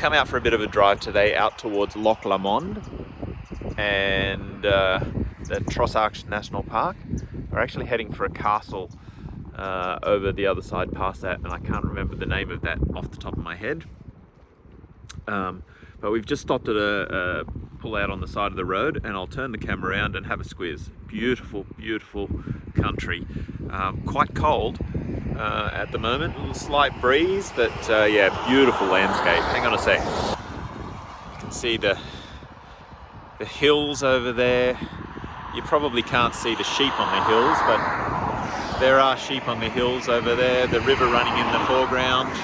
come out for a bit of a drive today out towards Loch Lomond and the Trossachs National Park. We're actually heading for a castle over the other side past that, and I can't remember the name of that off the top of my head. But we've just stopped at a pull out on the side of the road, and I'll turn the camera around and have a squiz. Beautiful, beautiful country. Quite cold at the moment, a little slight breeze, but yeah, beautiful landscape. Hang on a sec. You can see the hills over there. You probably can't see the sheep on the hills, but there are sheep on the hills over there. The river running in the foreground.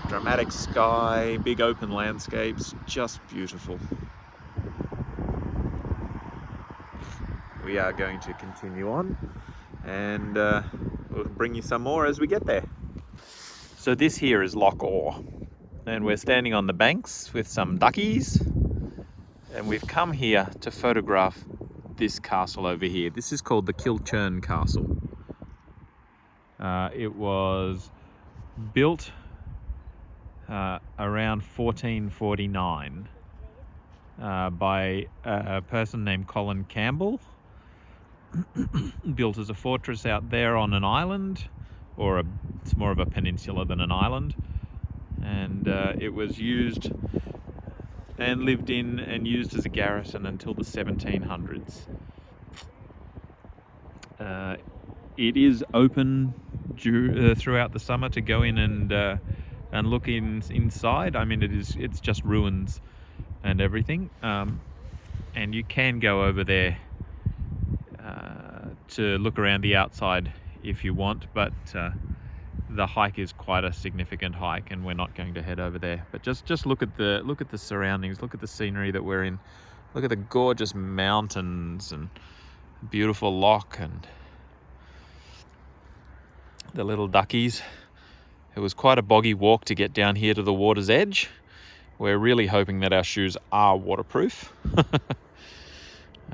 Dramatic sky, big open landscapes, just beautiful. We are going to continue on, and we'll bring you some more as we get there. So this here is Loch Awe, and we're standing on the banks with some duckies, and we've come here to photograph this castle over here. This is called the Kilchurn Castle. It was built around 1449 by a person named Colin Campbell. Built as a fortress out there on an island, or it's more of a peninsula than an island, and it was used and lived in and used as a garrison until the 1700s. It is open throughout the summer to go in and look inside. I mean, it's just ruins and everything, and you can go over there to look around the outside if you want, but the hike is quite a significant hike, and we're not going to head over there. But just look at the surroundings, look at the scenery that we're in, look at the gorgeous mountains and beautiful loch and the little duckies. It was quite a boggy walk to get down here to the water's edge. We're really hoping that our shoes are waterproof.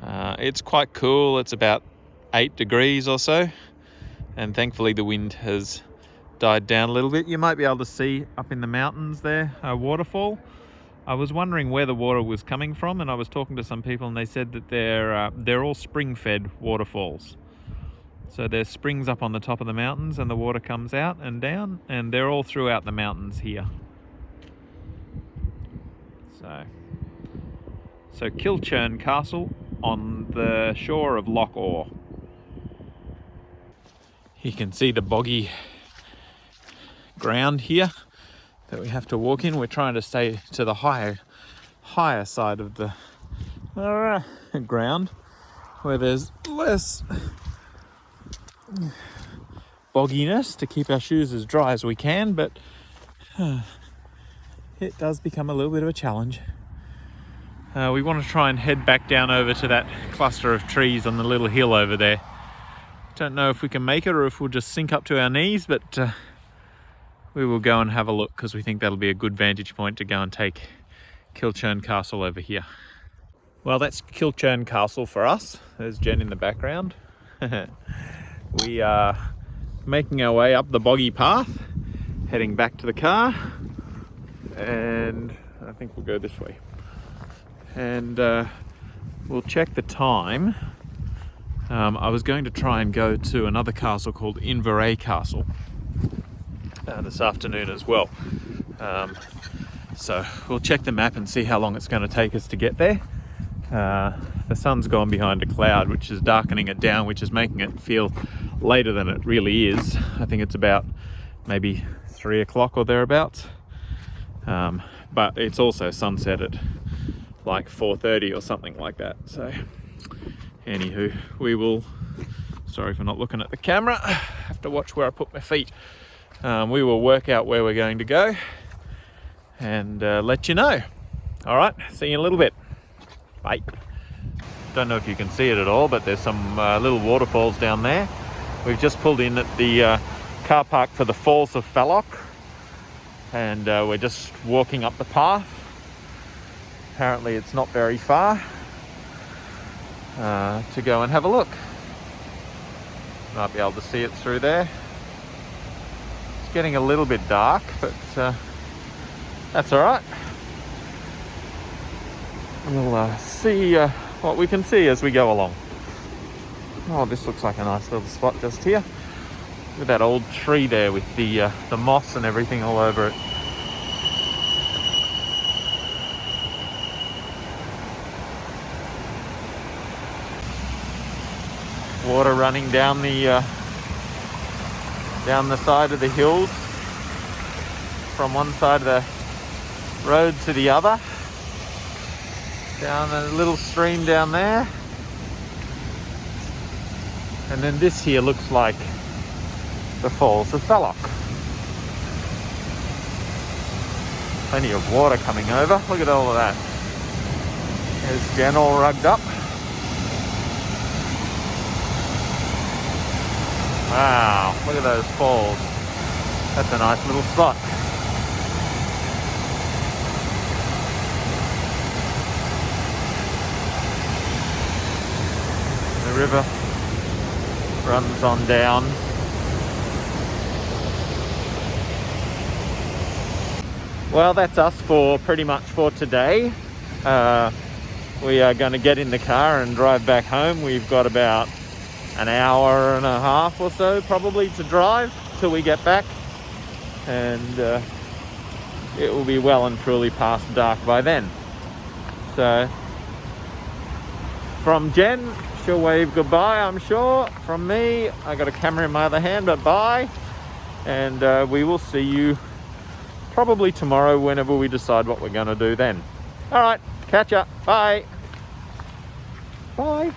It's quite cool. It's about 8 degrees or so, and thankfully the wind has died down a little bit. You might be able to see up in the mountains there a waterfall. I was wondering where the water was coming from, and I was talking to some people, and they said that they're all spring-fed waterfalls. So there's springs up on the top of the mountains, and the water comes out and down, and they're all throughout the mountains here. So Kilchurn Castle on the shore of Loch Awe. You can see the boggy ground here that we have to walk in. We're trying to stay to the higher side of the ground, where there's less bogginess, to keep our shoes as dry as we can, but it does become a little bit of a challenge. We want to try and head back down over to that cluster of trees on the little hill over there. Don't know if we can make it or if we'll just sink up to our knees, but we will go and have a look, because we think that'll be a good vantage point to go and take Kilchurn Castle over here. Well, that's Kilchurn Castle for us. There's Jen in the background. We are making our way up the boggy path, heading back to the car, and I think we'll go this way. And we'll check the time. I was going to try and go to another castle called Inverary Castle this afternoon as well. So we'll check the map and see how long it's going to take us to get there. The sun's gone behind a cloud, which is darkening it down, which is making it feel later than it really is. I think it's about maybe 3 o'clock or thereabouts. But it's also sunset at like 4:30 or something like that. So anywho, we will, sorry for not looking at the camera, I have to watch where I put my feet. We will work out where we're going to go and let you know. All right, see you in a little bit. Bye. Don't know if you can see it at all, but there's some little waterfalls down there. We've just pulled in at the car park for the Falls of Falloch, and we're just walking up the path. Apparently it's not very far to go and have a look. Might be able to see it through there. It's getting a little bit dark, but that's all right. We'll see what we can see as we go along. Oh, this looks like a nice little spot just here. Look at that old tree there with the moss and everything all over it. Water running down the side of the hills from one side of the road to the other. Down a little stream down there. And then this here looks like the Falls of Falloch. Plenty of water coming over. Look at all of that. There's Jen all rugged up. Wow, look at those falls. That's a nice little spot. The river runs on down. Well, that's us for pretty much for today. We are going to get in the car and drive back home. We've got about an hour and a half or so probably to drive till we get back, and it will be well and truly past dark by then. So from Jen, she'll wave goodbye, I'm sure. From me, I got a camera in my other hand, but bye, and we will see you probably tomorrow whenever we decide what we're going to do then. All right, catch up. Bye. Bye.